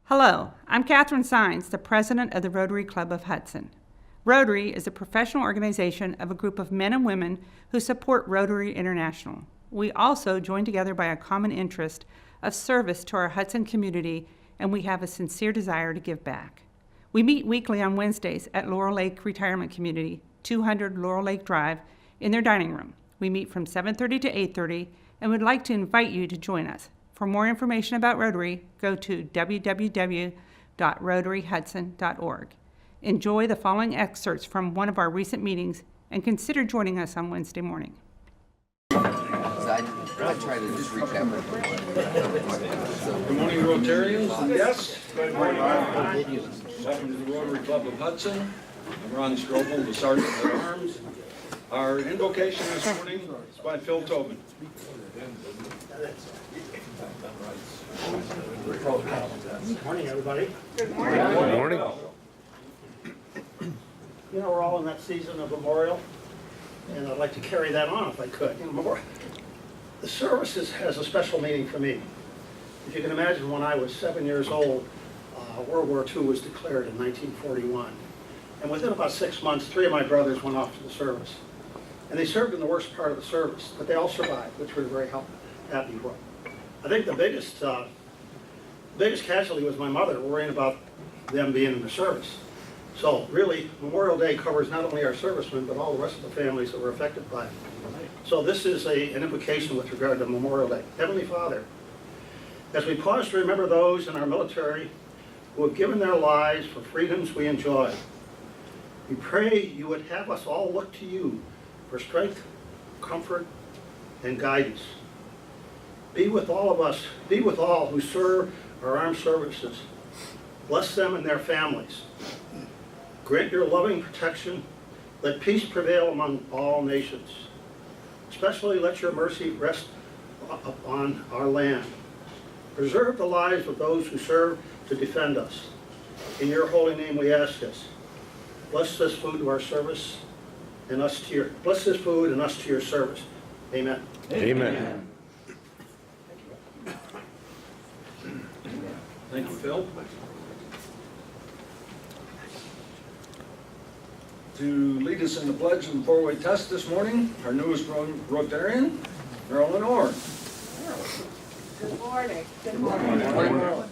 Hello, I'm Catherine Sines, the president of the Rotary Club of Hudson. Rotary is a professional organization of a group of men and women who support Rotary International. We also join together by a common interest of service to our Hudson community, and we have a sincere desire to give back. We meet weekly on Wednesdays at Laurel Lake Retirement Community, 200 Laurel Lake Drive, in their dining room. We meet from 7:30 to 8:30 and would like to invite you to join us. For more information about Rotary, go to www.rotaryhudson.org. Enjoy the following excerpts from one of our recent meetings and consider joining us on Wednesday morning. I try to just recap it. Good morning, Rotarians and guests. Welcome to the Rotary Club of Hudson. I'm Ron Strobel, the Sergeant at Arms. Our invocation this morning is by Phil Tobin. Good morning, everybody. Good morning. Good morning. You know, we're all in that season of memorial, and I'd like to carry that on if I could. You know, the service has a special meaning for me. If you can imagine, when I was 7 years old, World War II was declared in 1941. And within about 6 months, 3 of my brothers went off to the service. And they served in the worst part of the service, but they all survived, which we're very happy for. I think the biggest casualty was my mother, worrying about them being in the service. So really, Memorial Day covers not only our servicemen, but all the rest of the families that were affected by it. So this is an invocation with regard to Memorial Day. Heavenly Father, as we pause to remember those in our military who have given their lives for freedoms we enjoy, we pray you would have us all look to you for strength, comfort, and guidance. Be with all of us, be with all who serve our armed services. Bless them and their families. Grant your loving protection. Let peace prevail among all nations. Especially let your mercy rest upon our land. Preserve the lives of those who serve to defend us. In your holy name we ask this. Bless this food to our service and us to your, bless this food and us to your service. Amen. Amen. Thank you, Phil. To lead us in the pledge and four-way test this morning, our newest Rotarian, Marilyn Orr. Good morning. Good morning.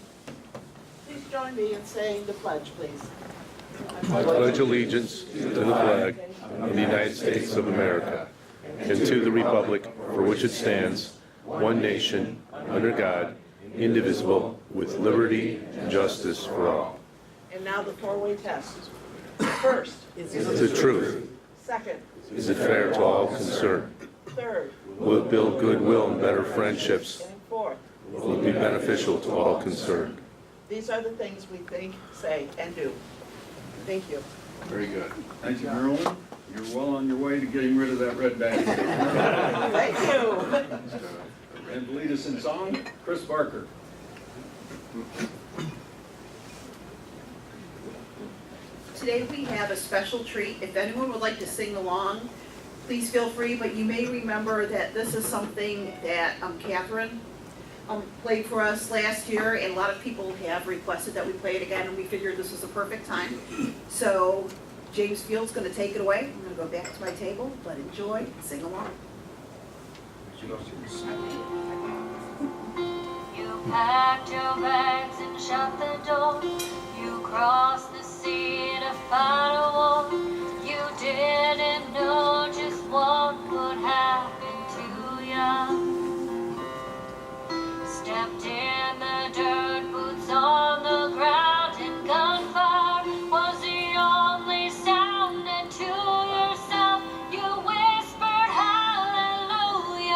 Please join me in saying the pledge, please. I pledge allegiance to the flag of the United States of America and to the republic for which it stands, one nation, under God, indivisible, with liberty and justice for all. And now the four-way test. First, Is it truth? second, Is it fair to all concerned? third, Will it build goodwill and better friendships? and fourth. Will it be beneficial to all concerned? These are the things we think, say, and do. Thank you. Very good. Thank you, Marilyn. You're well on your way to getting rid of that red bag. Thank you. And to lead us in song, Chris Barker. Today we have a special treat. If anyone would like to sing along, please feel free, but you may remember that this is something that Catherine played for us last year, and a lot of people have requested that we play it again, and we figured this was the perfect time. So James Field's going to take it away. I'm going to go back to my table, but enjoy and sing along. You packed your bags and shut the door. You crossed the sea to find a war. You didn't know just what would happen to you. Stepped in the dirt, boots on the ground, and gunfire was the only sound. And to yourself you whispered hallelujah,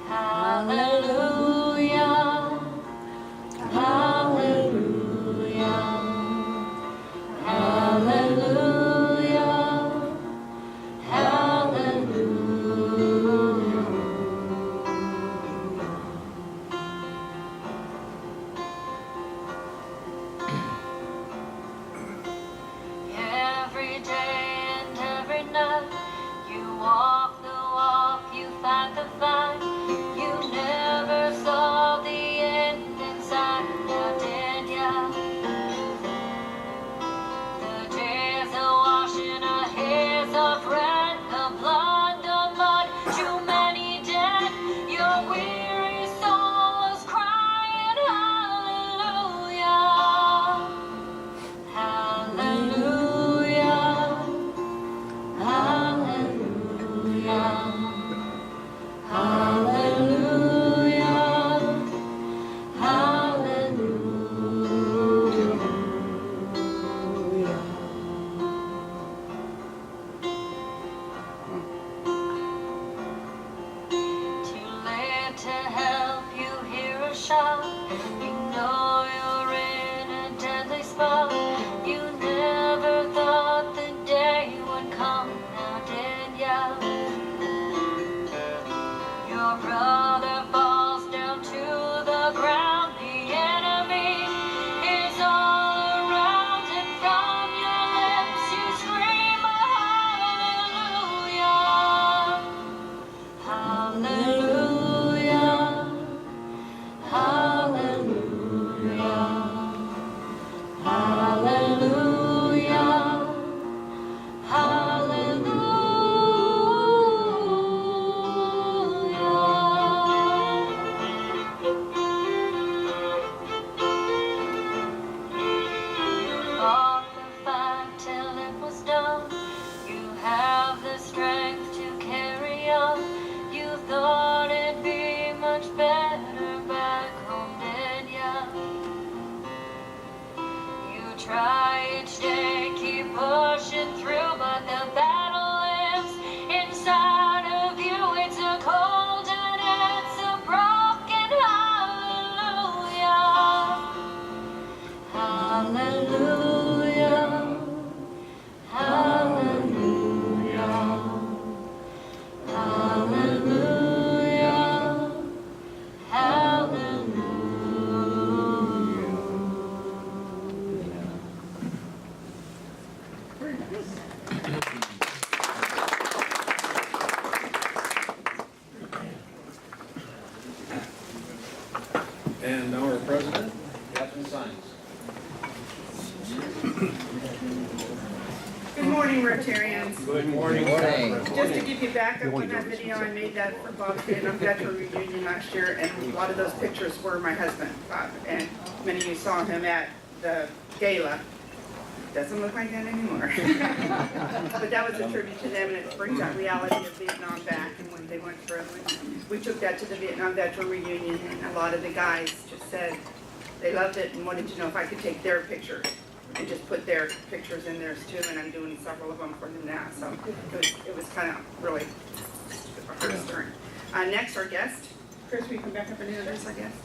hallelujah, hallelujah. try each day, keep pushing through, but the battle lives inside of you. It's a cold and it's a broken hallelujah. Hallelujah. Hallelujah. Hallelujah. Hallelujah. And now our president, Catherine Sines. Good morning, Rotarians. Good morning. Just to give you backup on that video, I made that for Bob's Vietnam Veteran Reunion last year, and a lot of those pictures were my husband, Bob, and many of you saw him at the gala. Doesn't look like that anymore. But that was a tribute to them, and it brings that reality of Vietnam back and what they went through. And we took that to the Vietnam Veteran Reunion, and a lot of the guys just said they loved it and wanted to know if I could take their pictures and just put their pictures in theirs too, and I'm doing several of them for them now. So it was kind of really a heart stirring. Next, our guest. Chris, will you come back up and introduce our guest?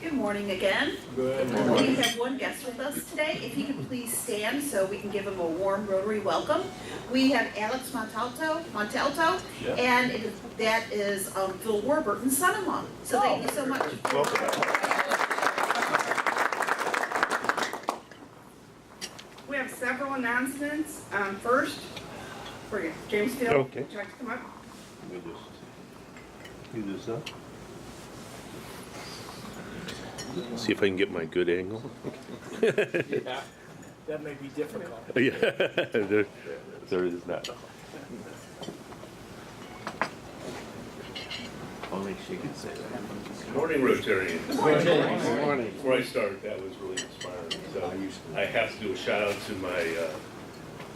Good morning again. Good We have one guest with us today. If he can please stand so we can give him a warm Rotary welcome. We have Alex Montalto, and that is Phil Warburton's son-in-law. So thank you so much. We have several announcements. First, for you, James Field, Okay. would you like to come up? Let me just do this up. See if I can get my good angle. Yeah, that may be difficult. Yeah, there is not. Only she could say that. Good morning, Rotarians. Good morning. Before I start, that was really inspiring. So I have to do a shout out to my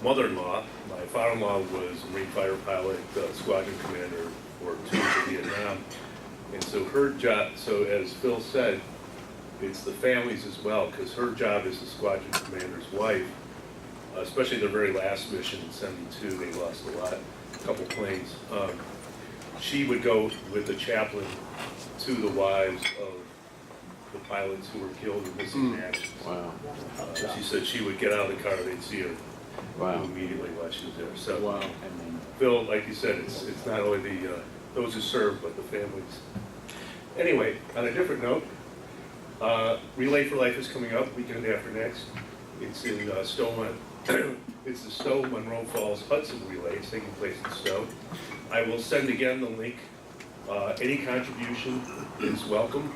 mother-in-law. My father-in-law was a Marine fighter pilot, squadron commander for tours in Vietnam. And so her job, so as Phil said, it's the families as well, because her job as the squadron commander's wife, especially their very last mission in '72, they lost a lot, a couple planes. She would go with the chaplain to the wives of the pilots who were killed or missing in action. Wow. She said she would get out of the car, they'd see her Wow. immediately while she was there. So, Wow. Phil, like you said, it's not only the those who serve, but the families. Anyway, on a different note, Relay for Life is coming up weekend after next. It's in Stowe. It's the Stowe Monroe Falls Hudson Relay. It's taking place in Stowe. I will send again the link. Any contribution is welcome,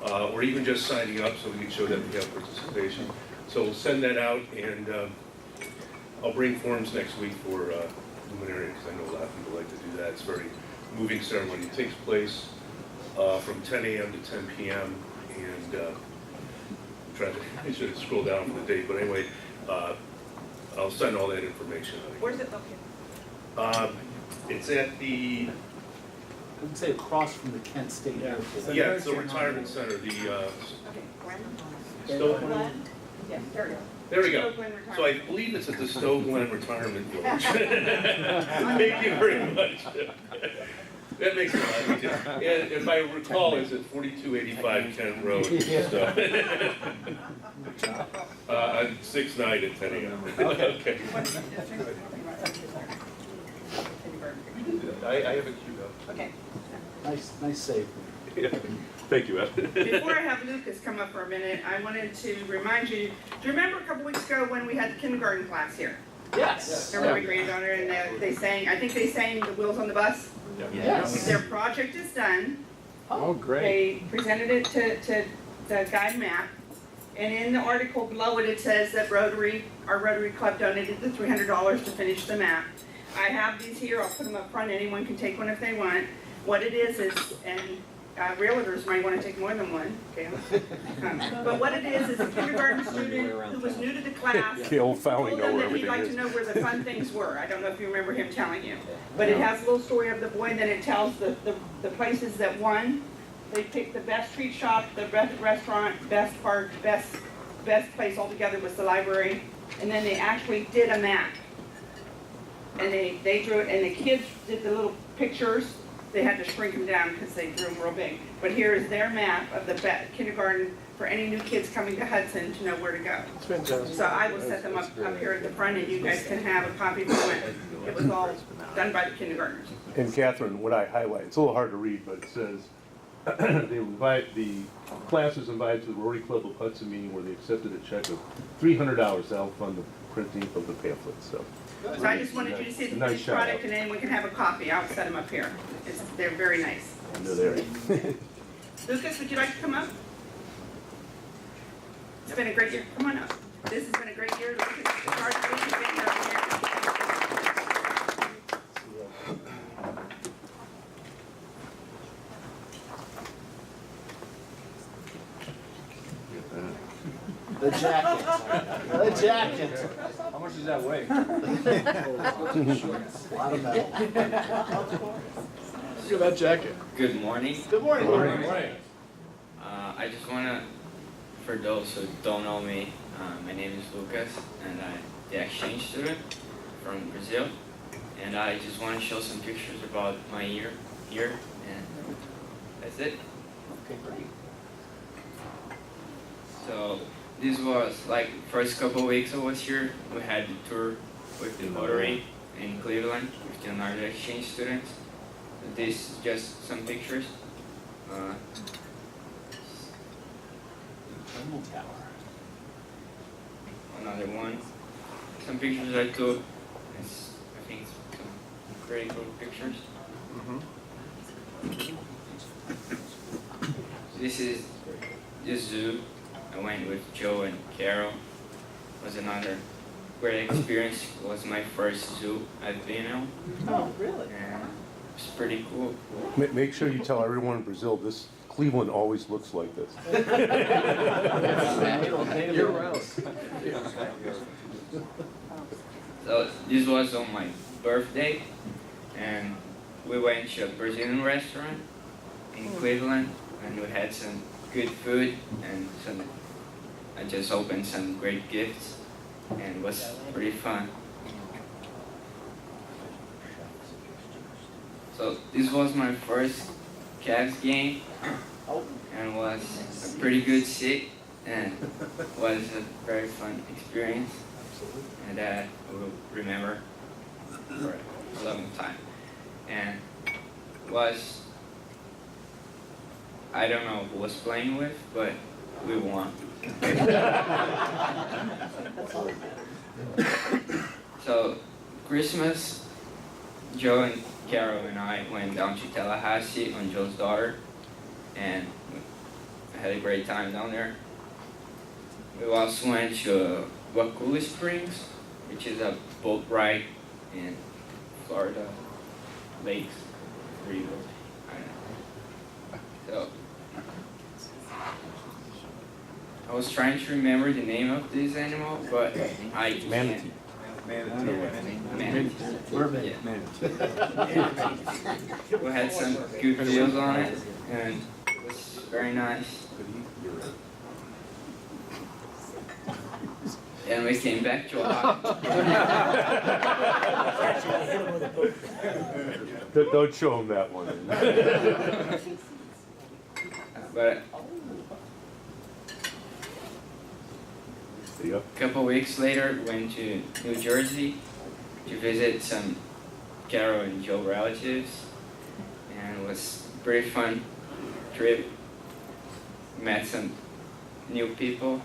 or even just signing up so we can show that we have participation. So we'll send that out, and I'll bring forms next week for luminary, because I know a lot of people like to do that. It's a very moving ceremony. It takes place from 10 a.m. to 10 p.m. And I should scroll down for the date, but anyway, I'll send all that information out. Where's it located? It's at the, I would say across from the Kent State Airport. yeah, it's the retirement center, the, Okay, Gwen? Stowe. Yes, there we go. There we go. Stowe Glen Retirement. So I believe it's at the Stowe Glen Retirement Village. Thank you very much. That makes it a lot easier. And if I recall, it's at 4285 Kent Road. So. On 6/9 at 10 a.m. Okay. I have a queued up. Okay. Nice save. Thank you, Ed. Before I have Lucas come up for a minute, I wanted to remind you, do you remember a couple weeks ago when we had the kindergarten class here? Yes. Remember my granddaughter, and they sang, I think they sang The Wheels on the Bus? Yes. Their project is done. Oh, great. They presented it to the guide map, and in the article below it, it says that our Rotary Club donated the $300 to finish the map. I have these here, I'll put them up front, anyone can take one if they want. What it is, and realtors might want to take more than one, okay? But what it is a kindergarten student who was new to the class. Gail finally Told know them where that he'd like to everything know where the fun things were. I don't know if you remember him telling you. But it has a little story of the boy, and then it tells the places that won, They picked the best treat shop, the best restaurant, best park, best place altogether was the library. And then they actually did a map. And they drew it, and the kids did the little pictures. They had to shrink them down because they drew them real big. But here is their map of the kindergarten for any new kids coming to Hudson to know where to go. So I will set them up here at the front, and you guys can have a copy of it. It was all done by the kindergartners. And Catherine, what I highlight, it's a little hard to read, but it says, the class is invited to the Rotary Club of Hudson meeting where they accepted a check of $300 to help fund the printing of the pamphlet, so. So I just wanted you to see the Nice finished shout out. product, and then we can have a copy. I'll set them up here. They're very nice. And they're there. Lucas, would you like to come up? It's been a great year. Come on up. This has been a great year. Lucas, it's hard to believe you've been here all year. The jacket. The jacket. How much does that weigh? A lot of metal. Look at that jacket. Good morning. Good morning. Good morning. I just want to, for those who don't know me, my name is Lucas, and I'm the exchange student from Brazil. And I just want to show some pictures about my year here, and that's it. Okay, great. So this was like first couple weeks I was here. We had the tour with the Rotary in Cleveland with the another exchange students. This is just some pictures. Tower. Another one. Some pictures I took. I think it's some pretty cool pictures. This is the zoo. I went with Joe and Carol. It was another great experience. It was my first zoo I've been on. Oh, really? And it's pretty cool. Make sure you tell everyone in Brazil, this Cleveland always looks like this. You're right. So this was on my birthday, and we went to a Brazilian restaurant in Cleveland, and we had some good food, and I just opened some great gifts, and it was pretty fun. So this was my first Cavs game, and was a pretty good sit, and was a very fun experience, and that I will remember for a long time. And was, I don't know who was playing with, but we won. So Christmas, Joe and Carol and I went down to Tallahassee on Joe's daughter, and I had a great time down there. We also went to Wakula Springs, which is a boat ride in Florida lakes, river, I don't know. So I was trying to remember the name of this animal, but I can't. Manatee. Manatee. Yeah. We had some good views on it, and it was very nice. And we came back to Ohio. Don't show him that one. But There you go. a couple weeks later, went to New Jersey to visit some Carol and Joe relatives, and it was a pretty fun trip. Met some new people.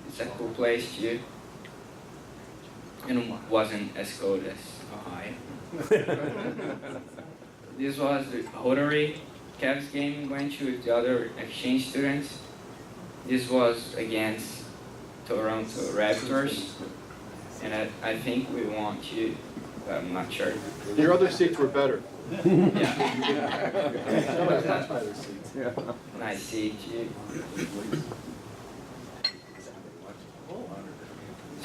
It's a cool place too, and it wasn't as cold as Ohio. This was the Rotary Cavs game we went to with the other exchange students. This was against Toronto Raptors, and I think we won too, but I'm not sure. Your other seats were better. Yeah. Much better seats. Nice seat too.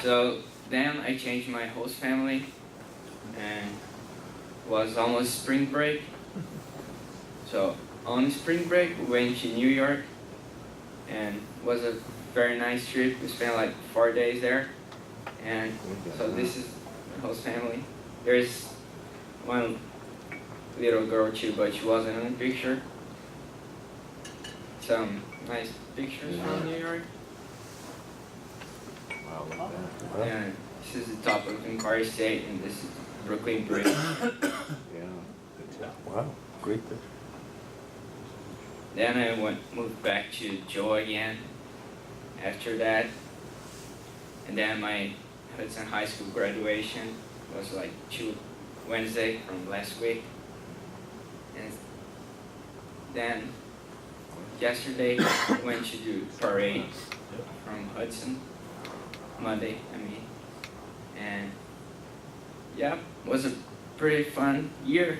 So then I changed my host family, and it was almost spring break. So on spring break, we went to New York, and it was a very nice trip. We spent like 4 days there, and so this is the whole family. There's one little girl too, but she wasn't in the picture. Some nice pictures from New York. And this is the top of Empire State, and this is Brooklyn Bridge. Wow, great picture. Then I moved back to Joe again after that. And then my Hudson High School graduation was like Wednesday from last week. And then yesterday I went to do parade from Hudson, Monday, I mean. And yeah, it was a pretty fun year.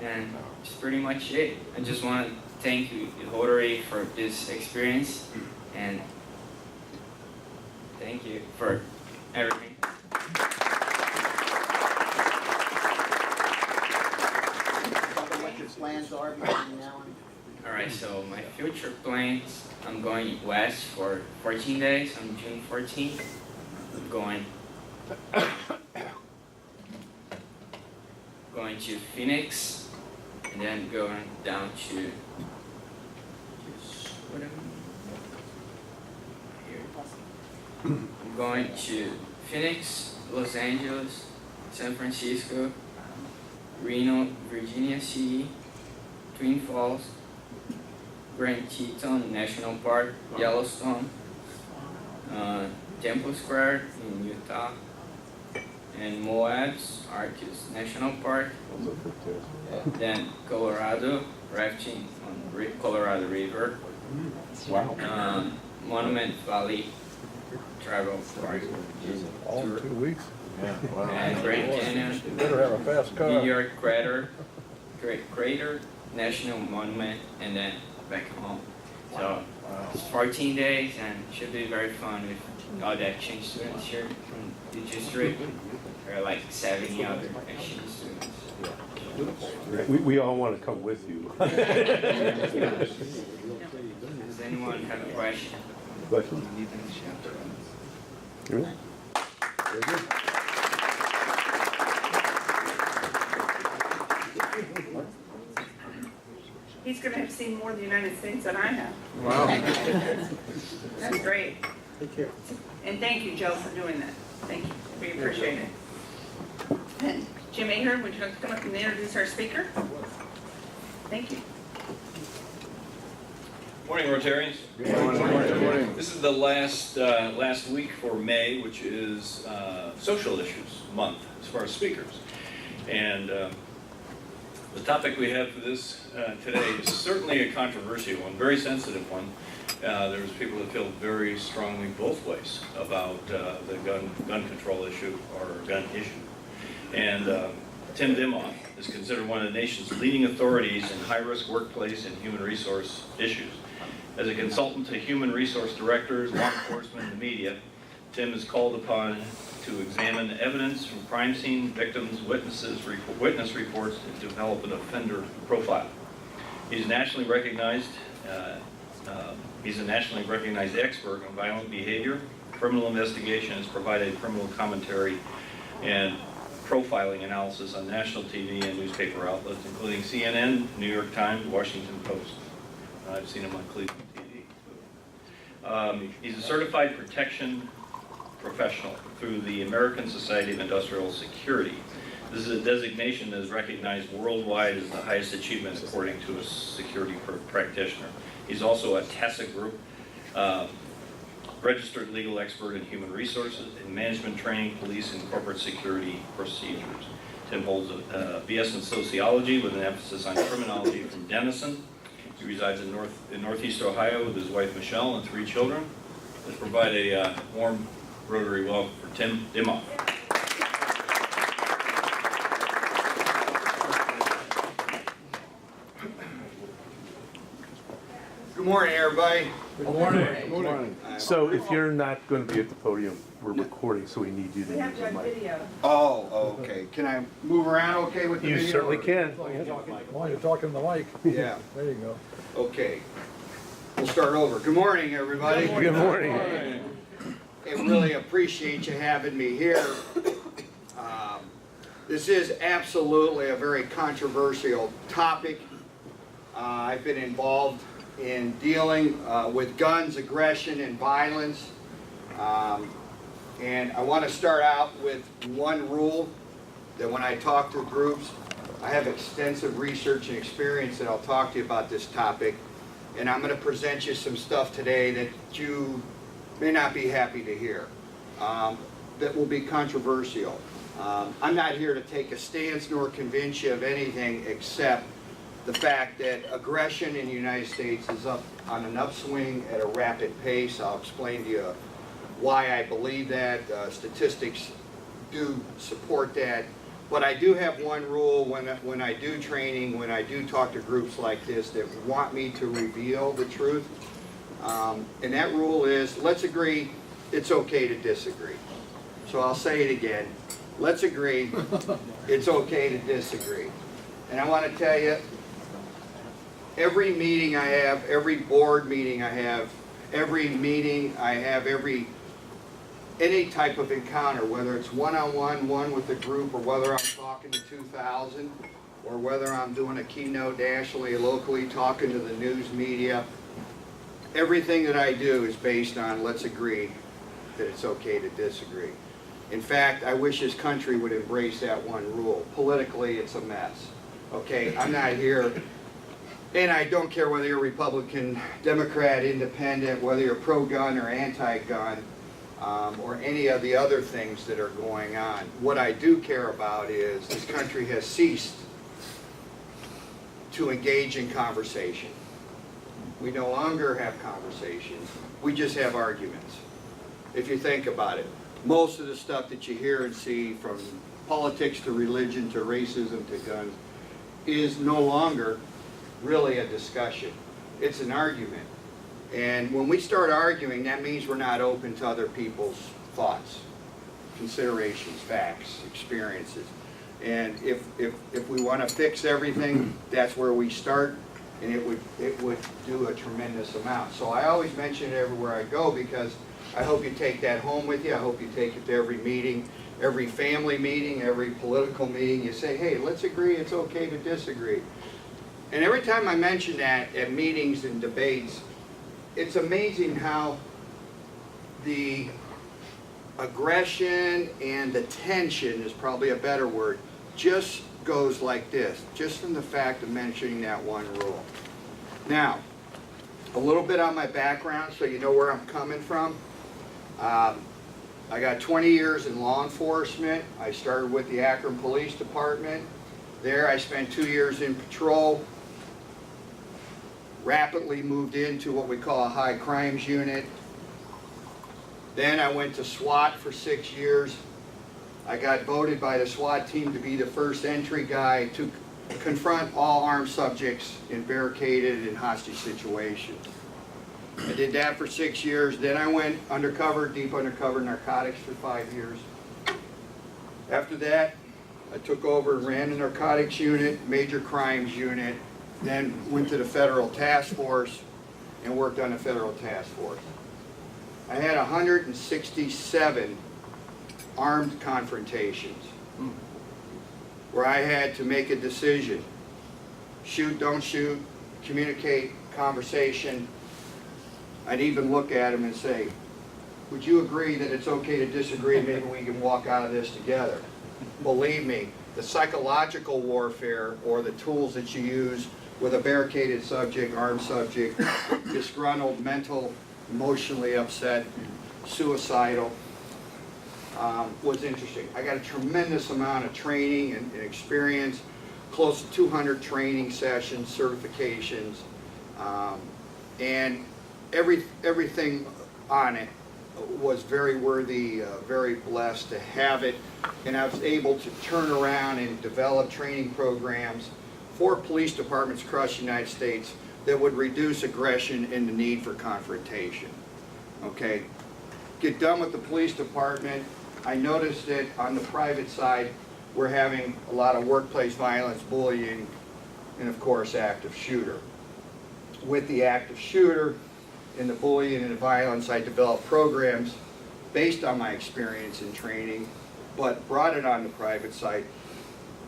And it's pretty much it. I just want to thank you, Rotary, for this experience, and thank you for everything. What your plans are between now and... Alright, so my future plans, I'm going west for 14 days on June 14th. I'm going to Phoenix, and then going down to I'm going to Phoenix, Los Angeles, San Francisco, Reno, Virginia City, Twin Falls, Grand Teton National Park, Yellowstone, Temple Square in Utah, and Moab's Arcus National Park, then Colorado, rafting on Colorado River, Monument Valley Travel Park, All in 2 weeks? and Grand Canyon, Better have a fast car. New York Crater National Monument, and then back home. So it's 14 days, and it should be very fun with all the exchange students here from the district. There are like 70 other exchange students. We all want to come with you. Does anyone have a question? Question? He's going to have seen more of the United States than I have. Wow. That's great. Take care. And thank you, Joe, for doing that. Thank you. We appreciate it. And Jim Ahern, would you like to come up and introduce our speaker? Thank you. Morning, Rotarians. Good morning. This is the last week for May, which is Social Issues Month as far as speakers. And the topic we have for this today is certainly a controversial one, very sensitive one. There's people that feel very strongly both ways about the gun control issue or gun issue. And Tim Dimoff is considered one of the nation's leading authorities in high-risk workplace and human resource issues. As a consultant to human resource directors, law enforcement, and the media, Tim is called upon to examine evidence from crime scene, victims, witness reports, and develop an offender profile. He's a nationally recognized expert on violent behavior, criminal investigation, has provided criminal commentary and profiling analysis on national TV and newspaper outlets, including CNN, New York Times, Washington Post. I've seen him on Cleveland TV. He's a certified protection professional through the American Society of Industrial Security. This is a designation that is recognized worldwide as the highest achievement according to a security practitioner. He's also a TESA group, registered legal expert in human resources and management training, police and corporate security procedures. Tim holds a BS in sociology with an emphasis on criminology from Denison. He resides in Northeast Ohio with his wife Michelle and 3 children. Let's provide a warm Rotary welcome for Tim Dimoff. Good morning, everybody. Good morning. So if you're not going to be at the podium, we're recording, so we need you to use the mic. Oh, okay. Can I move around okay with the You video? certainly can. While you're talking to the mic. Yeah, There you go. okay. We'll start over. Good morning, everybody. Good morning. I really appreciate you having me here. This is absolutely a very controversial topic. I've been involved in dealing with guns, aggression, and violence. And I want to start out with one rule that when I talk to groups, I have extensive research and experience that I'll talk to you about this topic. And I'm going to present you some stuff today that you may not be happy to hear, that will be controversial. I'm not here to take a stance nor convince you of anything except the fact that aggression in the United States is up on an upswing at a rapid pace. I'll explain to you why I believe that. Statistics do support that. But I do have one rule when I do training, when I do talk to groups like this that want me to reveal the truth. And that rule is, let's agree it's okay to disagree. So I'll say it again. Let's agree it's okay to disagree. And I want to tell you, every meeting I have, every board meeting I have, any type of encounter, whether it's one-on-one, one with a group, or whether I'm talking to 2,000, or whether I'm doing a keynote nationally, locally, talking to the news media, everything that I do is based on let's agree that it's okay to disagree. In fact, I wish this country would embrace that one rule. Politically, it's a mess. Okay, I'm not here, and I don't care whether you're Republican, Democrat, Independent, whether you're pro-gun or anti-gun, or any of the other things that are going on. What I do care about is this country has ceased to engage in conversation. We no longer have conversations, we just have arguments. If you think about it, most of the stuff that you hear and see, from politics to religion to racism to guns, is no longer really a discussion. It's an argument. And when we start arguing, that means we're not open to other people's thoughts, considerations, facts, experiences. And if we want to fix everything, that's where we start, and it would do a tremendous amount. So I always mention it everywhere I go, because I hope you take that home with you. I hope you take it to every meeting, every family meeting, every political meeting. You say, hey, let's agree it's okay to disagree. And every time I mention that at meetings and debates, it's amazing how the aggression and the tension, is probably a better word, just goes like this, just from the fact of mentioning that one rule. Now, a little bit on my background so you know where I'm coming from. I got 20 years in law enforcement. I started with the Akron Police Department. There I spent 2 years in patrol. Rapidly moved into what we call a high crimes unit. Then I went to SWAT for 6 years. I got voted by the SWAT team to be the first entry guy to confront all armed subjects in barricaded and hostage situations. I did that for 6 years. Then I went undercover, deep undercover narcotics for 5 years. After that, I took over and ran the narcotics unit, major crimes unit, then went to the federal task force and worked on the federal task force. I had 167 armed confrontations where I had to make a decision. Shoot, don't shoot, communicate, conversation. I'd even look at them and say, would you agree that it's okay to disagree and maybe we can walk out of this together? Believe me, the psychological warfare, or the tools that you use with a barricaded subject, armed subject, disgruntled, mental, emotionally upset, suicidal, was interesting. I got a tremendous amount of training and experience, close to 200 training sessions, certifications, and everything on it was very worthy, very blessed to have it. And I was able to turn around and develop training programs for police departments across the United States that would reduce aggression and the need for confrontation. Okay? Get done with the police department. I noticed that on the private side, we're having a lot of workplace violence, bullying, and of course, active shooter. With the active shooter and the bullying and the violence, I developed programs based on my experience in training, but brought it on the private side.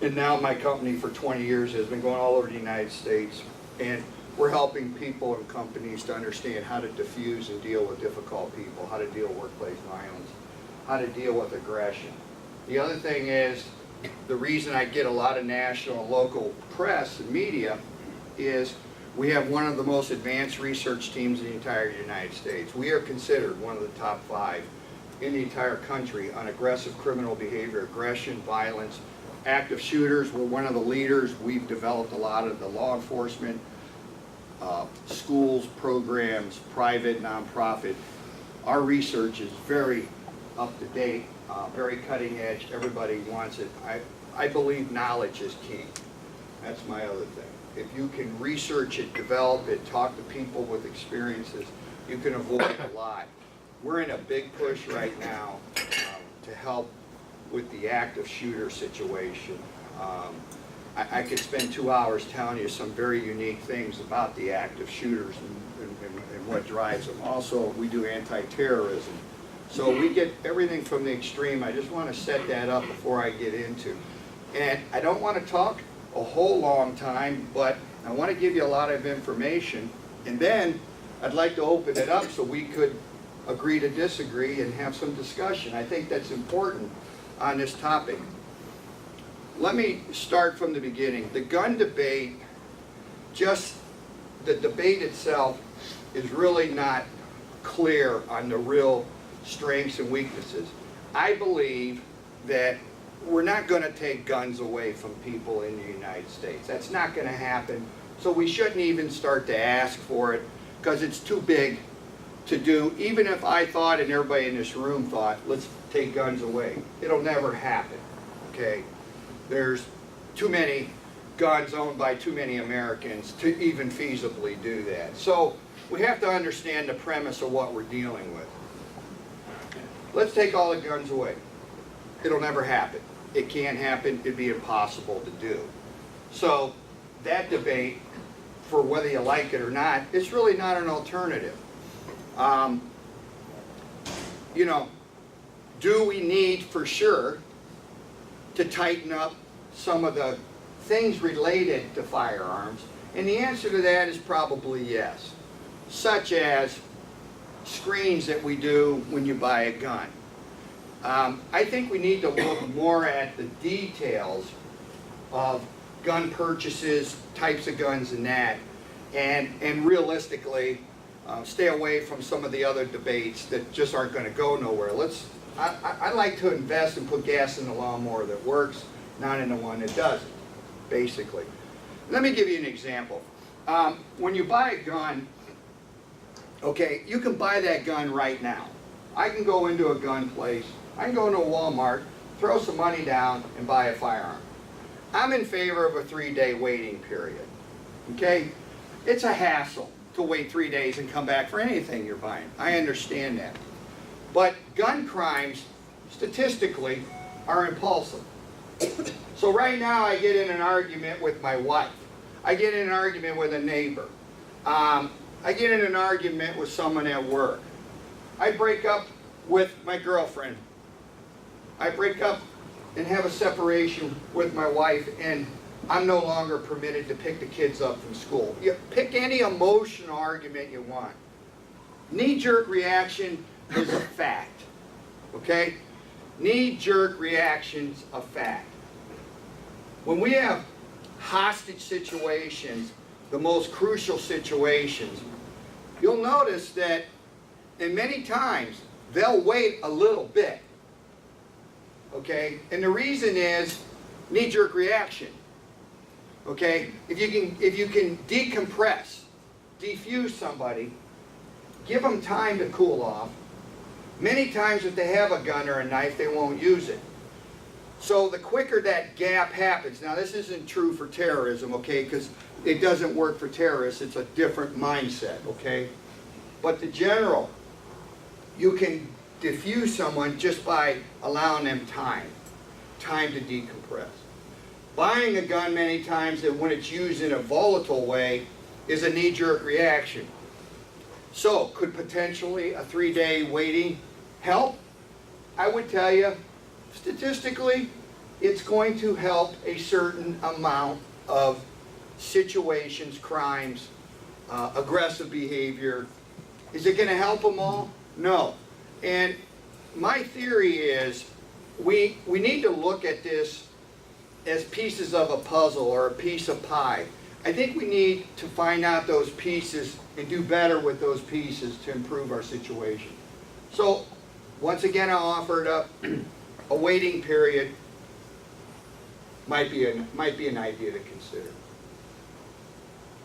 And now my company for 20 years has been going all over the United States, and we're helping people and companies to understand how to diffuse and deal with difficult people, how to deal with workplace violence, how to deal with aggression. The other thing is, the reason I get a lot of national and local press and media is we have one of the most advanced research teams in the entire United States. We are considered one of the top 5 in the entire country on aggressive criminal behavior, aggression, violence, active shooters. We're one of the leaders. We've developed a lot of the law enforcement, schools, programs, private, nonprofit. Our research is very up to date, very cutting edge. Everybody wants it. I believe knowledge is king. That's my other thing. If you can research it, develop it, talk to people with experiences, you can avoid a lot. We're in a big push right now to help with the active shooter situation. I could spend 2 hours telling you some very unique things about the active shooters and what drives them. Also, we do anti-terrorism. So we get everything from the extreme. I just want to set that up before I get into. And I don't want to talk a whole long time, but I want to give you a lot of information. And then I'd like to open it up so we could agree to disagree and have some discussion. I think that's important on this topic. Let me start from the beginning. The gun debate, just the debate itself is really not clear on the real strengths and weaknesses. I believe that we're not going to take guns away from people in the United States. That's not going to happen. So we shouldn't even start to ask for it because it's too big to do. Even if I thought and everybody in this room thought, let's take guns away, it'll never happen. Okay? There's too many guns owned by too many Americans to even feasibly do that. So we have to understand the premise of what we're dealing with. Let's take all the guns away. It'll never happen. It can't happen. It'd be impossible to do. So that debate, for whether you like it or not, it's really not an alternative. You know, do we need for sure to tighten up some of the things related to firearms? And the answer to that is probably yes. Such as screens that we do when you buy a gun. I think we need to look more at the details of gun purchases, types of guns and that, and realistically stay away from some of the other debates that just aren't going to go nowhere. I like to invest and put gas in the lawnmower that works, not in the one that doesn't, basically. Let me give you an example. When you buy a gun, okay, you can buy that gun right now. I can go into a gun place, I can go into a Walmart, throw some money down, and buy a firearm. I'm in favor of a 3-day waiting period. Okay? It's a hassle to wait 3 days and come back for anything you're buying. I understand that. But gun crimes, statistically, are impulsive. So right now I get in an argument with my wife. I get in an argument with a neighbor. I get in an argument with someone at work. I break up with my girlfriend. I break up and have a separation with my wife, and I'm no longer permitted to pick the kids up from school. You pick any emotional argument you want. Knee-jerk reaction is a fact. Okay? Knee-jerk reaction's a fact. When we have hostage situations, the most crucial situations, you'll notice that in many times they'll wait a little bit. Okay? And the reason is knee-jerk reaction. Okay? If you can decompress, defuse somebody, give them time to cool off. Many times if they have a gun or a knife, they won't use it. So the quicker that gap happens, now this isn't true for terrorism, okay, because it doesn't work for terrorists, it's a different mindset, okay? But the general, you can diffuse someone just by allowing them time to decompress. Buying a gun many times, and when it's used in a volatile way, is a knee-jerk reaction. So, could potentially a 3-day waiting help? I would tell you, statistically, it's going to help a certain amount of situations, crimes, aggressive behavior. Is it going to help them all? No. And my theory is we need to look at this as pieces of a puzzle or a piece of pie. I think we need to find out those pieces and do better with those pieces to improve our situation. So, once again, I offered up a waiting period. Might be an idea to consider.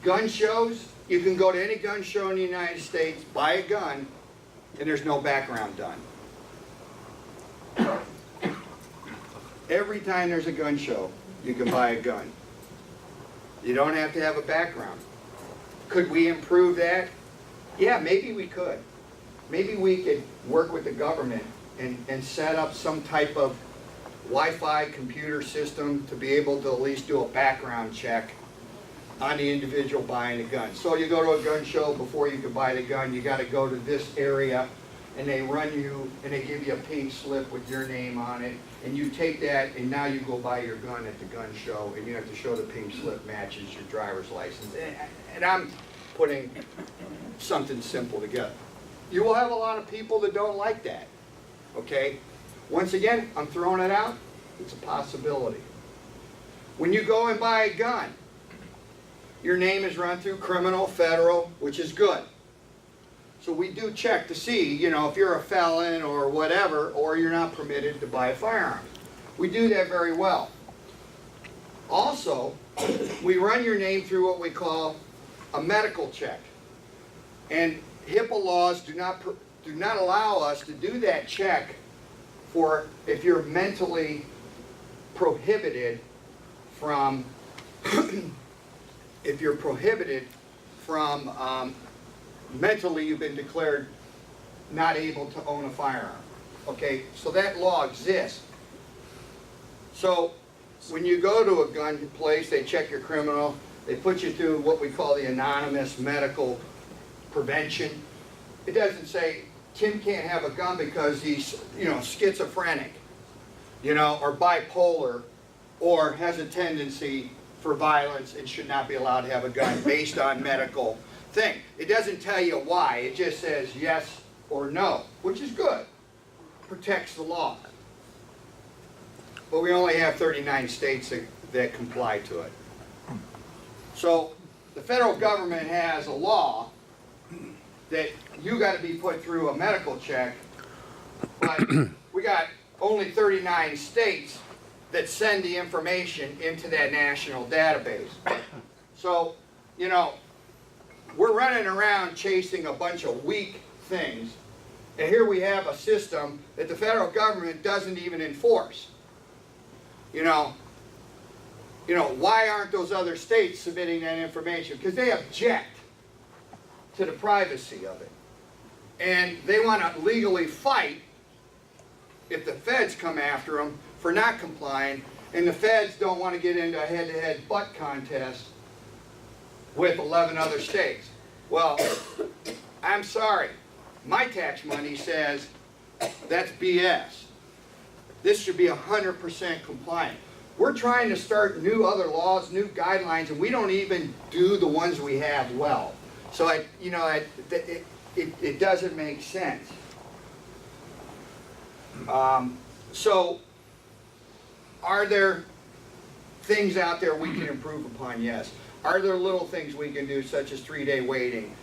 Gun shows, you can go to any gun show in the United States, buy a gun, and there's no background done. Every time there's a gun show, you can buy a gun. You don't have to have a background. Could we improve that? Yeah, maybe we could. Maybe we could work with the government and set up some type of Wi-Fi computer system to be able to at least do a background check on the individual buying a gun. So you go to a gun show, before you can buy the gun, you got to go to this area, and they run you, and they give you a pink slip with your name on it, and you take that, and now you go buy your gun at the gun show, and you have to show the pink slip matches your driver's license. And I'm putting something simple together. You will have a lot of people that don't like that, okay? Once again, I'm throwing it out. It's a possibility. When you go and buy a gun, your name is run through criminal, federal, which is good. So we do check to see, you know, if you're a felon or whatever, or you're not permitted to buy a firearm. We do that very well. Also, we run your name through what we call a medical check. And HIPAA laws do not allow us to do that check for if you're mentally prohibited from mentally you've been declared not able to own a firearm. Okay, so that law exists. So when you go to a gun place, they check your criminal, they put you through what we call the anonymous medical prevention. It doesn't say Tim can't have a gun because he's, you know, schizophrenic, you know, or bipolar, or has a tendency for violence and should not be allowed to have a gun based on medical thing. It doesn't tell you why. It just says yes or no, which is good. Protects the law. But we only have 39 states that comply to it. So the federal government has a law that you got to be put through a medical check, but we got only 39 states that send the information into that national database. So, you know, we're running around chasing a bunch of weak things, and here we have a system that the federal government doesn't even enforce. You know, why aren't those other states submitting that information? Because they object to the privacy of it. And they want to legally fight if the feds come after them for not complying, and the feds don't want to get into a head-to-head butt contest with 11 other states. Well, I'm sorry. My tax money says that's BS. This should be 100% compliant. We're trying to start new other laws, new guidelines, and we don't even do the ones we have well. So, it doesn't make sense. So, are there things out there we can improve upon? Yes. Are there little things we can do, such as 3-day waiting,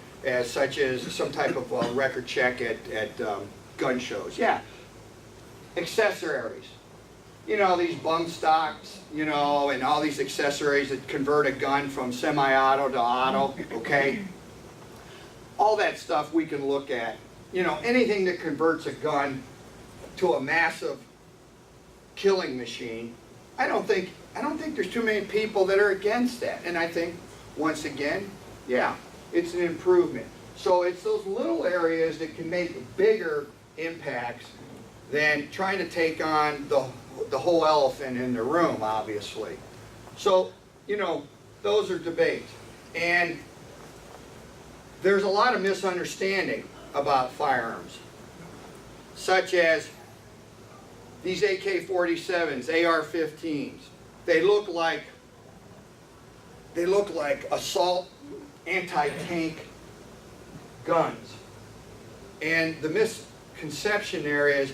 such as some type of record check at gun shows? Yeah. Accessories. You know, these bump stocks, you know, and all these accessories that convert a gun from semi-auto to auto, okay? All that stuff we can look at. You know, anything that converts a gun to a massive killing machine, I don't think there's too many people that are against that. And I think, once again, yeah, it's an improvement. So it's those little areas that can make bigger impacts than trying to take on the whole elephant in the room, obviously. So, you know, those are debates. And there's a lot of misunderstanding about firearms, such as these AK-47s, AR-15s. They look like assault anti-tank guns. And the misconception there is,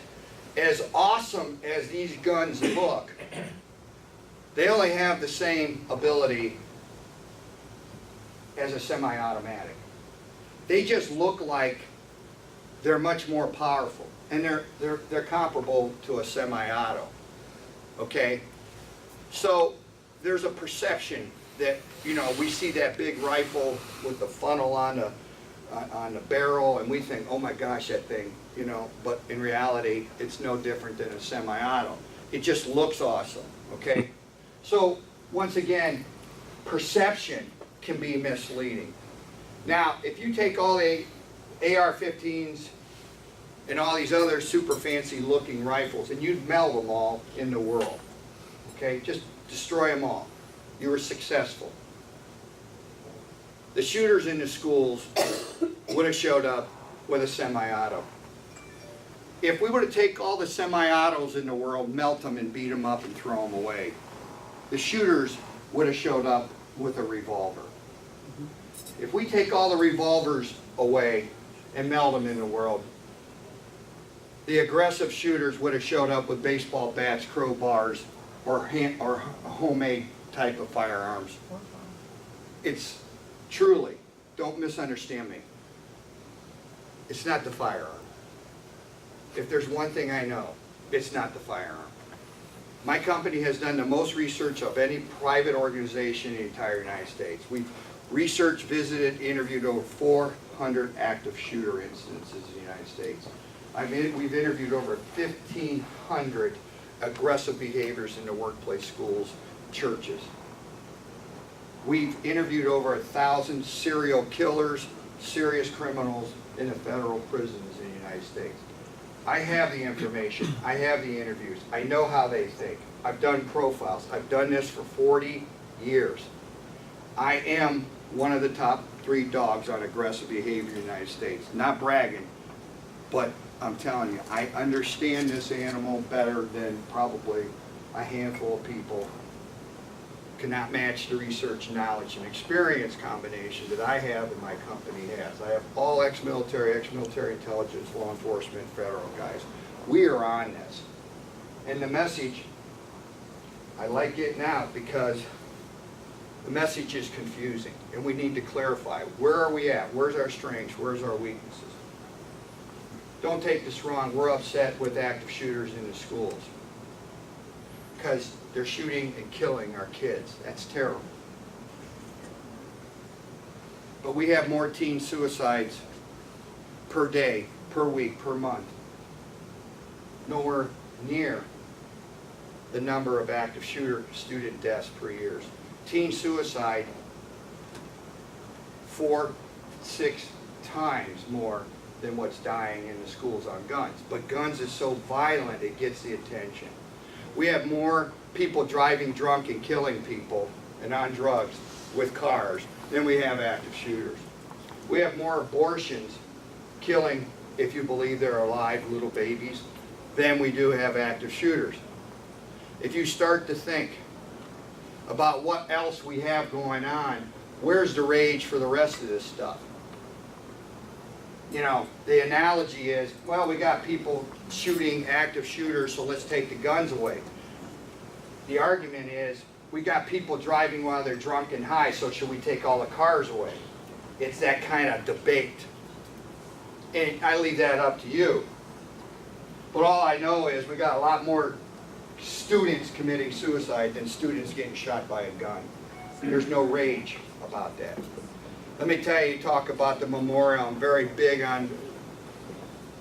as awesome as these guns look, they only have the same ability as a semi-automatic. They just look like they're much more powerful, and they're comparable to a semi-auto. Okay, so there's a perception that, you know, we see that big rifle with the funnel on the barrel, and we think, oh my gosh, that thing, you know. But in reality, it's no different than a semi-auto. It just looks awesome. Okay, so once again, perception can be misleading. Now, if you take all the AR-15s and all these other super fancy looking rifles and you'd meld them all in the world, okay, just destroy them all, you were successful. The shooters in the schools would have showed up with a semi-auto. If we were to take all the semi-autos in the world, melt them and beat them up and throw them away, the shooters would have showed up with a revolver. If we take all the revolvers away and meld them in the world, the aggressive shooters would have showed up with baseball bats, crowbars, or homemade type of firearms. It's truly, don't misunderstand me, it's not the firearm. If there's one thing I know, it's not the firearm. My company has done the most research of any private organization in the entire United States. We've researched, visited, interviewed over 400 active shooter incidences in the United States. We've interviewed over 1,500 aggressive behaviors in the workplace, schools, churches. We've interviewed over 1,000 serial killers, serious criminals in the federal prisons in the United States. I have the information, I have the interviews, I know how they think. I've done profiles, I've done this for 40 years. I am one of the top 3 dogs on aggressive behavior in the United States. Not bragging, but I'm telling you, I understand this animal better than probably a handful of people. Cannot match the research, knowledge, and experience combination that I have and my company has. I have all ex-military intelligence, law enforcement, federal guys. We are on this. And the message, I like getting out because the message is confusing, and we need to clarify. Where are we at? Where's our strengths? Where's our weaknesses? Don't take this wrong. We're upset with active shooters in the schools because they're shooting and killing our kids. That's terrible. But we have more teen suicides per day, per week, per month. Nowhere near the number of active shooter student deaths per year. Teen suicide 4-6 times more than what's dying in the schools on guns. But guns is so violent, it gets the attention. We have more people driving drunk and killing people and on drugs with cars than we have active shooters. We have more abortions killing, if you believe they're alive, little babies, than we do have active shooters. If you start to think about what else we have going on, where's the rage for the rest of this stuff? You know, the analogy is, well, we got people shooting active shooters, so let's take the guns away. The argument is, we got people driving while they're drunk and high, so should we take all the cars away? It's that kind of debate. And I leave that up to you. But all I know is we got a lot more students committing suicide than students getting shot by a gun. There's no rage about that. Let me tell you, talk about the memorial. I'm very big on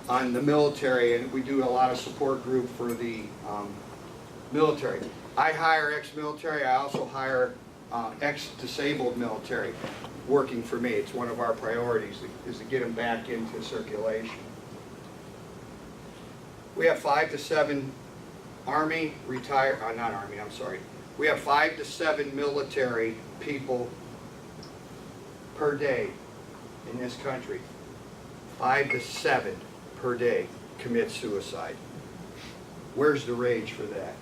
the military, and we do a lot of support group for the military. I hire ex-military, I also hire ex-disabled military working for me. It's one of our priorities, is to get them back into circulation. We have 5 to 7 Army retired, not Army, I'm sorry. We have 5 to 7 military people per day in this country. 5 to 7 per day commit suicide. Where's the rage for that?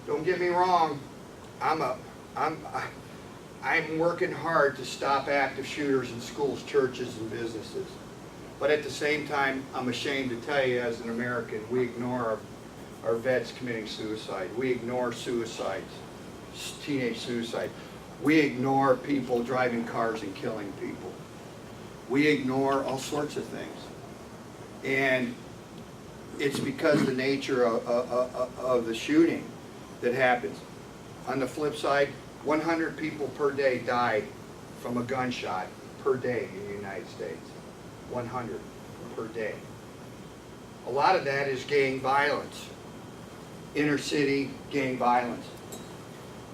Don't get me wrong, I'm working hard to stop active shooters in schools, churches, and businesses. But at the same time, I'm ashamed to tell you, as an American, we ignore our vets committing suicide. We ignore suicides, teenage suicide. We ignore people driving cars and killing people. We ignore all sorts of things. And it's because of the nature of the shooting that happens. On the flip side, 100 people per day die from a gunshot per day in the United States. 100 per day. A lot of that is gang violence. Inner city gang violence.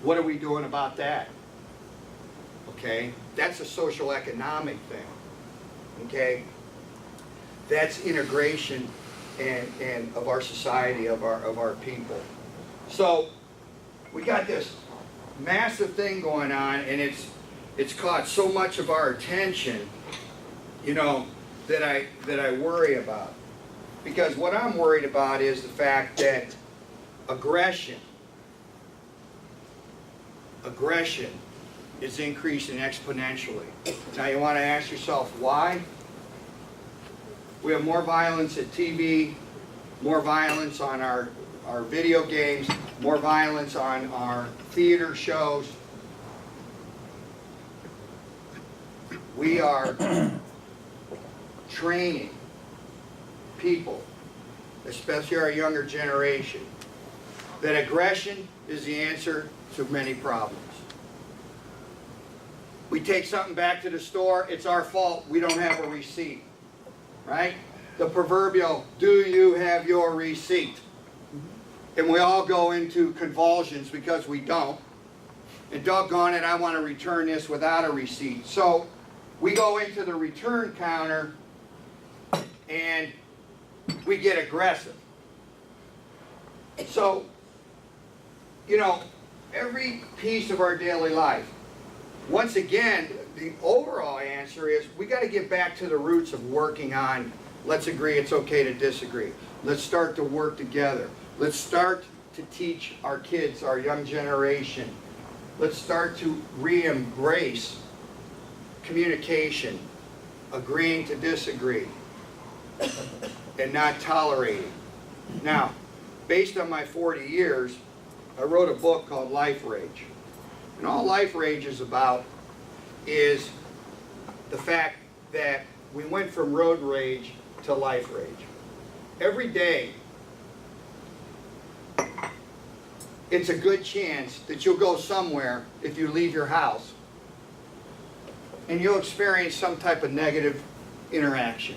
What are we doing about that? Okay, that's a social economic thing. Okay, that's integration and of our society, of our people. So we got this massive thing going on, and it's caught so much of our attention, you know, that I worry about. Because what I'm worried about is the fact that aggression is increasing exponentially. Now you want to ask yourself why? We have more violence at TV, more violence on our video games, more violence on our theater shows. We are training people, especially our younger generation, that aggression is the answer to many problems. We take something back to the store, it's our fault, we don't have a receipt, right? The proverbial, do you have your receipt? And we all go into convulsions because we don't. And doggone it, I want to return this without a receipt. So we go into the return counter and we get aggressive. So, you know, every piece of our daily life, once again, the overall answer is we got to get back to the roots of working on, let's agree it's okay to disagree. Let's start to work together. Let's start to teach our kids, our young generation. Let's start to re-embrace communication, agreeing to disagree, and not tolerating. Now, based on my 40 years, I wrote a book called Life Rage. And all Life Rage is about is the fact that we went from road rage to life rage. Every day, it's a good chance that you'll go somewhere if you leave your house and you'll experience some type of negative interaction.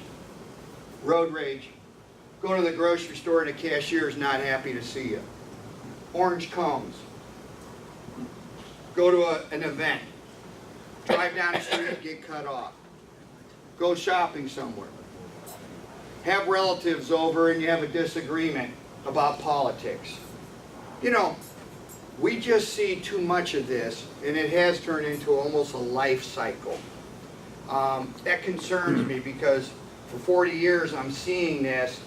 Road rage. Go to the grocery store and the cashier is not happy to see you. Orange cones. Go to an event. Drive down the street and get cut off. Go shopping somewhere. Have relatives over and you have a disagreement about politics. You know, we just see too much of this, and it has turned into almost a life cycle. That concerns me because for 40 years I'm seeing this,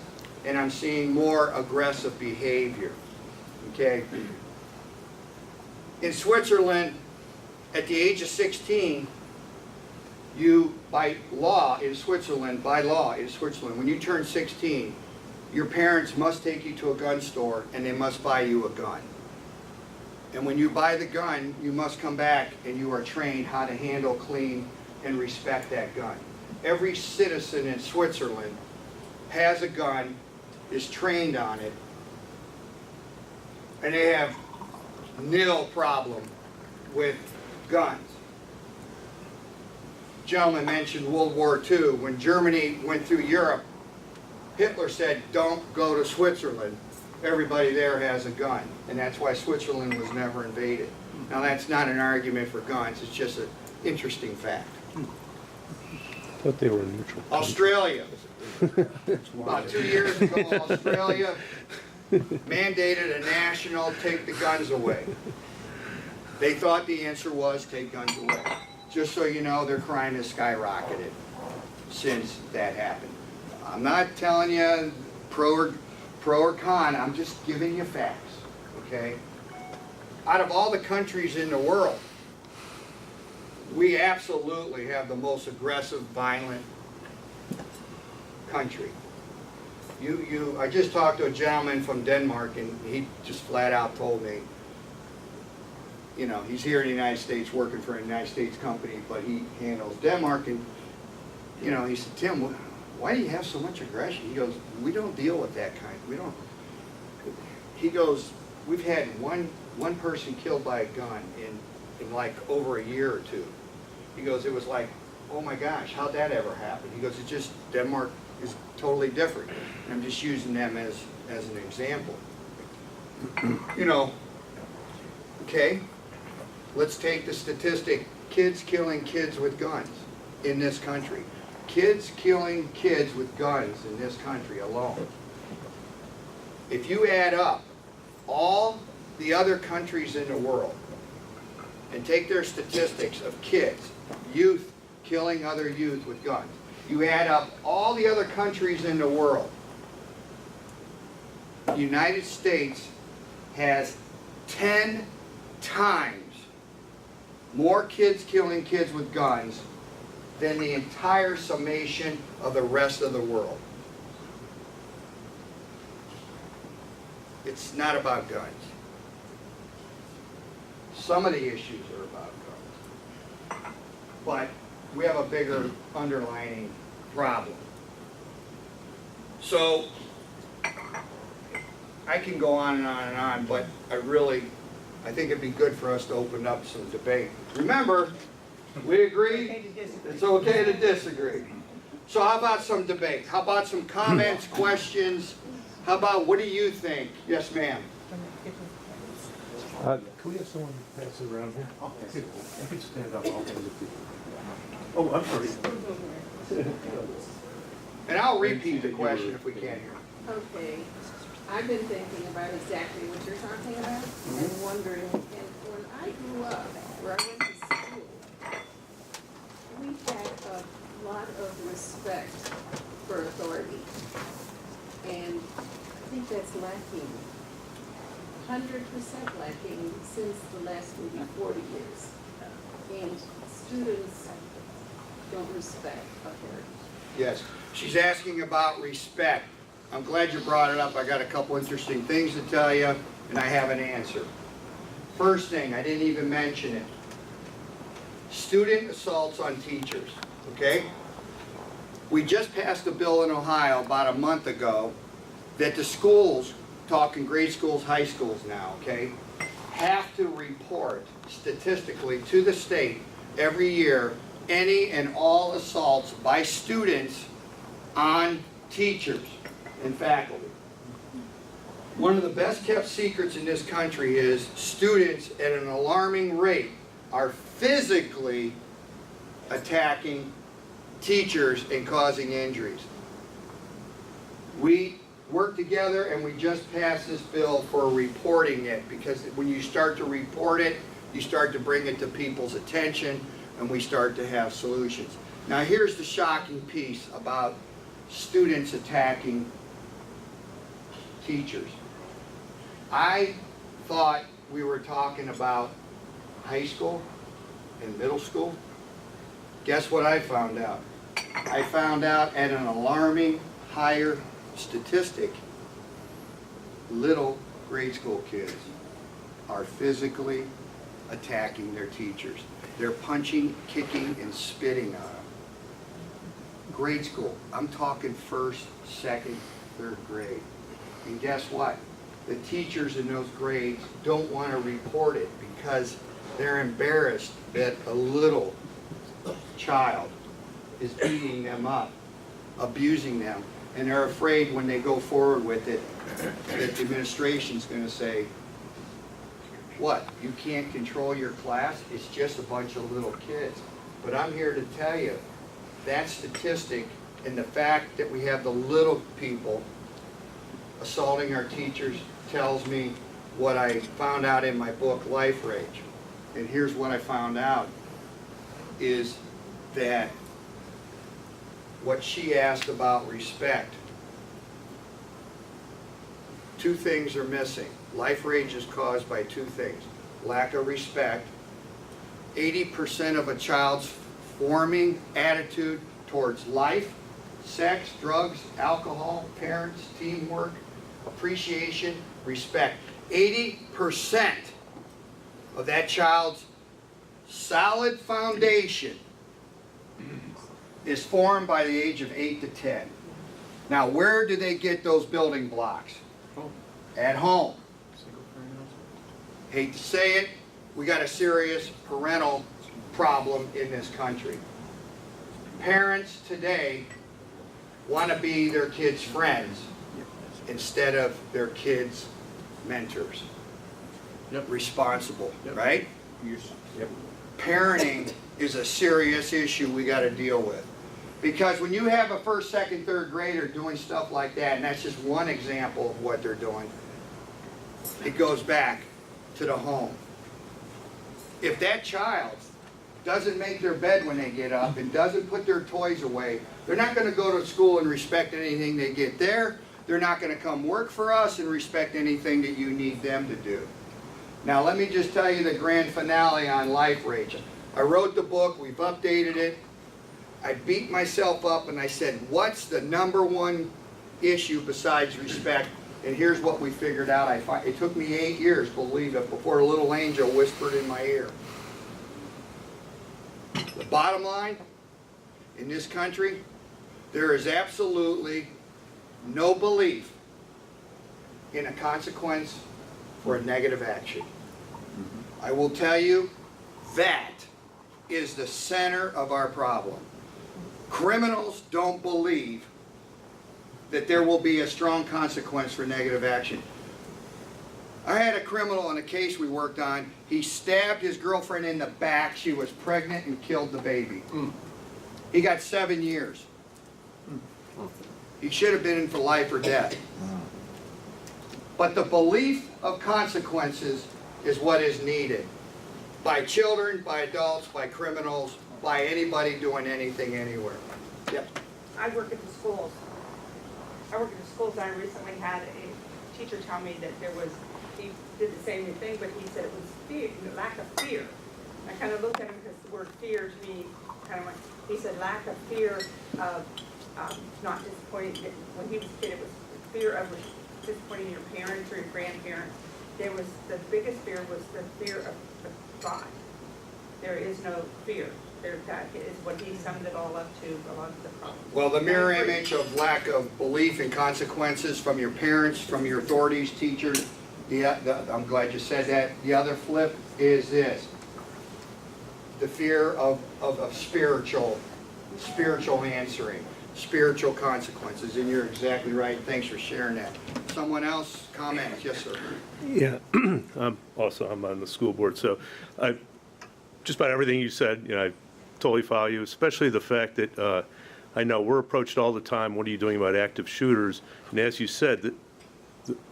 and I'm seeing more aggressive behavior. Okay? In Switzerland, at the age of 16, by law in Switzerland, when you turn 16, your parents must take you to a gun store and they must buy you a gun. And when you buy the gun, you must come back and you are trained how to handle, clean, and respect that gun. Every citizen in Switzerland has a gun, is trained on it, and they have nil problem with guns. Gentleman mentioned World War II. When Germany went through Europe, Hitler said, don't go to Switzerland everybody there has a gun, and that's why Switzerland was never invaded. Now, that's not an argument for guns, it's just an interesting fact. Thought they were neutral. Australia. About 2 years ago, Australia mandated a national take the guns away. They thought the answer was take guns away. Just so you know, their crime has skyrocketed since that happened. I'm not telling you pro or con, I'm just giving you facts, okay? Out of all the countries in the world, we absolutely have the most aggressive, violent country. I just talked to a gentleman from Denmark, and he just flat out told me, you know, he's here in the United States working for a United States company, but he handles Denmark, and, you know, he said, Tim, why do you have so much aggression? He goes, we don't deal with that kind. We don't. He goes, we've had one person killed by a gun in like over a year or two. He goes, it was like, oh my gosh, how'd that ever happen? He goes, it's just, Denmark is totally different. And I'm just using them as an example. You know, okay, let's take the statistic, kids killing kids with guns in this country. Kids killing kids with guns in this country alone. If you add up all the other countries in the world and take their statistics of kids, youth killing other youth with guns, you add up all the other countries in the world, the United States has 10 times more kids killing kids with guns than the entire summation of the rest of the world. It's not about guns. Some of the issues are about guns. But we have a bigger underlying problem. So, I can go on and on and on, but I think it'd be good for us to open up some debate. Remember, we agree, it's okay to disagree. So how about some debate? How about some comments, questions? How about, what do you think? Yes, ma'am. Can we have someone pass it around here? Okay. You can stand up. Oh, I'm sorry. And I'll repeat the question if we can't hear. Okay, I've been thinking about exactly what you're talking about and wondering, and when I grew up, where I went to school, we had a lot of respect for authority. And I think that's lacking, 100% lacking since the last maybe 40 years. And students don't respect authority. Yes, she's asking about respect. I'm glad you brought it up. I got a couple interesting things to tell you, and I have an answer. First thing, I didn't even mention it. Student assaults on teachers, okay? We just passed a bill in Ohio about a month ago that the schools, talking grade schools, high schools now, okay, have to report statistically to the state every year any and all assaults by students on teachers and faculty. One of the best kept secrets in this country is students at an alarming rate are physically attacking teachers and causing injuries. We work together and we just passed this bill for reporting it, because when you start to report it, you start to bring it to people's attention and we start to have solutions. Now here's the shocking piece about students attacking teachers. I thought we were talking about high school and middle school. Guess what I found out? I found out at an alarming higher statistic, little grade school kids are physically attacking their teachers. They're punching, kicking, and spitting on them. Grade school, I'm talking first, second, third grade. And guess what? The teachers in those grades don't want to report it because they're embarrassed that a little child is beating them up, abusing them. and they're afraid when they go forward with it that the administration's going to say, what, you can't control your class? It's just a bunch of little kids. But I'm here to tell you, that statistic and the fact that we have the little people assaulting our teachers tells me what I found out in my book, Life Rage. And here's what I found out, is that what she asked about respect, two things are missing. Life rage is caused by two things. Lack of respect. 80% of a child's forming attitude towards life, sex, drugs, alcohol, parents, teamwork, appreciation, respect. 80% of that child's solid foundation is formed by the age of 8 to 10. Now, where do they get those building blocks? At home. Hate to say it, we got a serious parental problem in this country. Parents today want to be their kids' friends instead of their kids' mentors. Responsible, right? Parenting is a serious issue we got to deal with. Because when you have a first, second, third grader doing stuff like that, and that's just one example of what they're doing, it goes back to the home. If that child doesn't make their bed when they get up and doesn't put their toys away, they're not going to go to school and respect anything they get there. They're not going to come work for us and respect anything that you need them to do. Now let me just tell you the grand finale on Life Rage. I wrote the book, we've updated it. I beat myself up and I said, what's the #1 issue besides respect? And here's what we figured out. It took me 8 years, believe it, before a little angel whispered in my ear. The bottom line, in this country, there is absolutely no belief in a consequence for a negative action. I will tell you, that is the center of our problem. Criminals don't believe that there will be a strong consequence for negative action. I had a criminal in a case we worked on. He stabbed his girlfriend in the back. She was pregnant and killed the baby. He got 7 years. He should have been in for life or death. But the belief of consequences is what is needed by children, by adults, by criminals, by anybody doing anything anywhere. Yep. I work at the schools. And I recently had a teacher tell me that he did the same thing, but he said it was fear, lack of fear. I kind of looked at him because the word fear to me kind of went, he said lack of fear of not disappointing. When he was a kid, it was fear of disappointing your parents or your grandparents. The biggest fear was the fear of God. There is no fear. That is what he summed it all up to, a lot of the problems. Well, the mirror image of lack of belief in consequences from your parents, from your authorities, teachers, I'm glad you said that. The other flip is this. The fear of spiritual answering, spiritual consequences, and you're exactly right. Thanks for sharing that. Someone else? Comments? Yes, sir. Yeah, I'm on the school board, so just about everything you said, I totally follow you, especially the fact that I know we're approached all the time, what are you doing about active shooters? And as you said,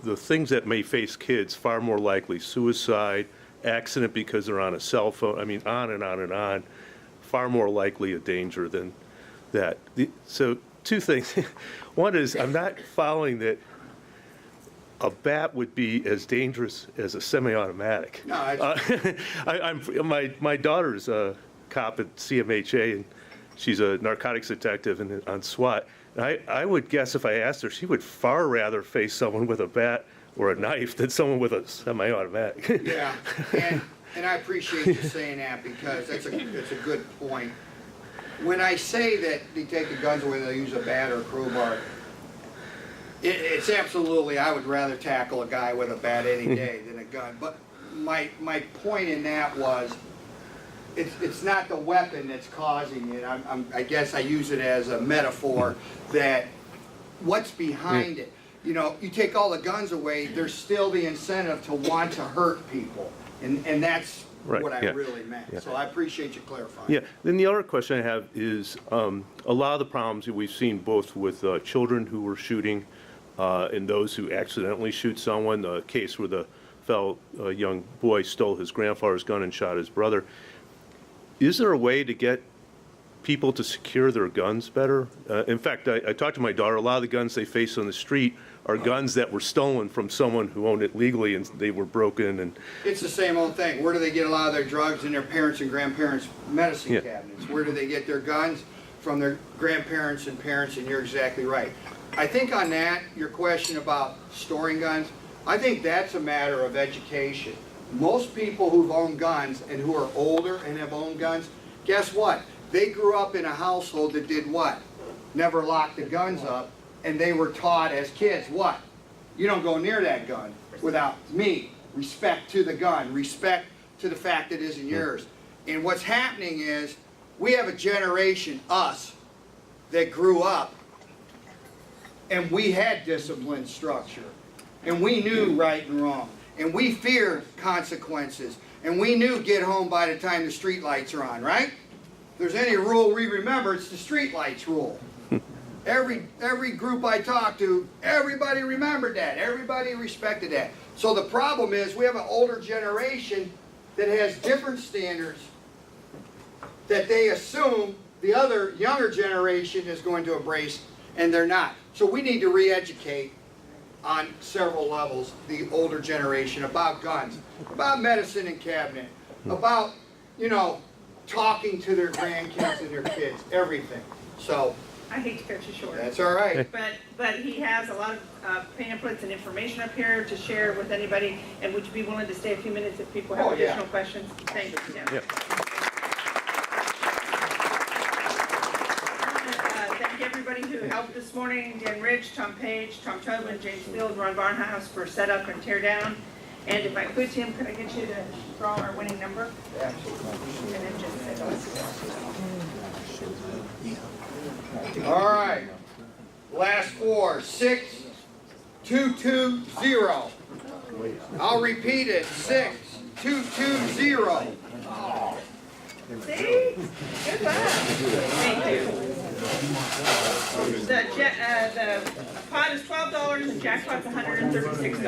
the things that may face kids, far more likely suicide, accident because they're on a cell phone, I mean, on and on and on, far more likely a danger than that. So two things. One is I'm not following that a bat would be as dangerous as a semi-automatic. No, my daughter's a cop at CMHA, and she's a narcotics detective on SWAT. And I would guess if I asked her, she would far rather face someone with a bat or a knife than someone with a semi-automatic. Yeah, and I appreciate you saying that because it's a good point. When I say that they take the guns away, they'll use a bat or a crowbar, it's absolutely, I would rather tackle a guy with a bat any day than a gun. But my point in that was, it's not the weapon that's causing it. I guess I use it as a metaphor that what's behind it. You know, you take all the guns away, there's still the incentive to want to hurt people. And that's Right, what I yeah. really meant. Yeah. So I appreciate you clarifying. Yeah, then the other question I have is, a lot of the problems that we've seen both with children who were shooting and those who accidentally shoot someone, the case where the fellow young boy stole his grandfather's gun and shot his brother. Is there a way to get people to secure their guns better? In fact, I talked to my daughter, a lot of the guns they face on the street are guns that were stolen from someone who owned it legally and they were broken and... It's the same old thing. Where do they get a lot of their drugs? In their parents' and grandparents' medicine Yeah. cabinets. Where do they get their guns? From their grandparents and parents, and you're exactly right. I think on that, your question about storing guns, I think that's a matter of education. Most people who've owned guns and who are older and have owned guns, guess what? They grew up in a household that did what? Never locked the guns up, and they were taught as kids, what? You don't go near that gun without me. Respect to the gun, respect to the fact that it isn't yours. And what's happening is, we have a generation, us, that grew up, and we had discipline structure, and we knew right and wrong, and we feared consequences, and we knew get home by the time the street lights are on, right? If there's any rule we remember, it's the street lights rule. Every group I talked to, everybody remembered that. Everybody respected that. So the problem is we have an older generation that has different standards that they assume the other younger generation is going to embrace, and they're not. So we need to re-educate on several levels the older generation about guns, about medicine and cabinet, about, you know, talking to their grandkids and their kids, everything. So I hate to cut you short. that's all right. But he has a lot of pamphlets and information up here to share with anybody. And would you be willing to stay a few minutes if people have Oh, yeah. additional questions? Thank you, Tim. Yeah. Thank everybody who helped this morning, Dan Rich, Tom Page, Tom Tobin, James Field, Ron Barnhouse for setup and tear down. And if I could, Tim, could I get you to draw our winning number? Absolutely. And then just say All right. Last four. 6220. I'll repeat it. 6220. See? Good luck. Thank you. The pot is $12 and jackpot's $136.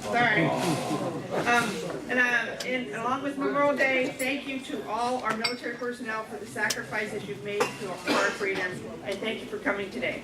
Sorry. And along with Memorial Day, thank you to all our military personnel for the sacrifices you've made to our freedom, and thank you for coming today.